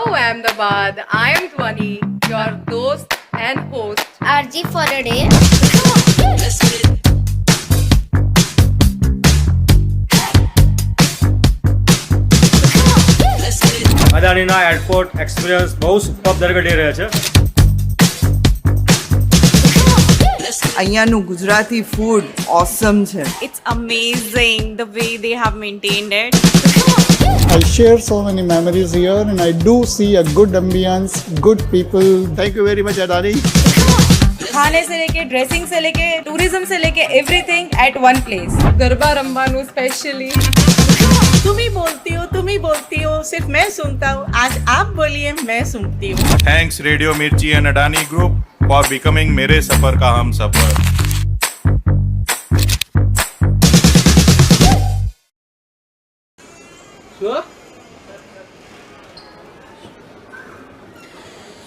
Ahmedabad. I am Dhwani, your host and host. RG for a day. અદાણીના airport experience બહુ super દરેક day રહે છે. અહીંયાનું Gujarati food ઓસમ છે. It's amazing the way they have maintained it. I share so many memories here and I do see a good ambience, good people. Thank you very much Adani. खाने से लेके dressing से लेके tourism से लेके everything at one place. Garba रमवानु specially. तुम ही बोलती हो सिर्फ मैं सुनता हूँ. आज आप बोलिए मैं सुनती हूँ. थैंक्स रेडियो मिर्ची and Adani group for becoming मेरे सफर का हम सफर.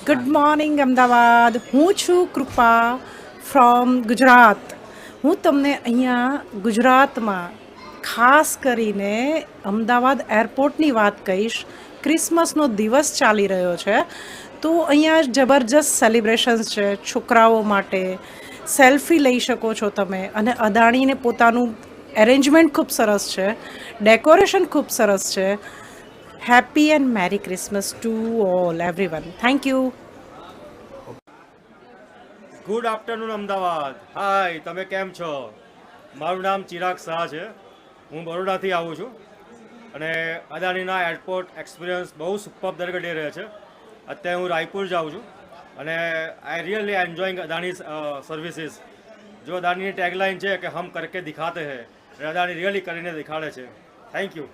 Good morning Ahmedabad. હું છું કૃપા ફ્રોમ ગુજરાત. હું તમને અહીંયા ગુજરાતમાં ખાસ કરીને અમદાવાદ એરપોર્ટની વાત કહીશ. ક્રિસમસનો દિવસ ચાલી રહ્યો છે તો અહીંયા જબરજસ્ત સેલિબ્રેશન્સ છે છોકરાઓ માટે. સેલ્ફી લઈ શકો છો તમે. અને અદાણીને પોતાનું એરેન્જમેન્ટ ખૂબ સરસ છે, ડેકોરેશન ખૂબ સરસ છે. Happy and merry Christmas to all everyone. Thank you. Good afternoon Ahmedabad. Hi, તમે કેમ છો? મારું નામ ચિરાગ શાહ છે. હું બરોડાથી આવું છું અને અદાણીના એરપોર્ટ એક્સપિરિયન્સ બહુ સુપર દરેક ડે રહે છે. અત્યારે હું રાયપુર જાઉં છું અને I really enjoying Adani services. જો અદાણીની ટેગલાઇન છે કે હમ કરકે દિખાતે હૈ, અદાણી રિયલી કરીને દેખાડે છે. Thank you.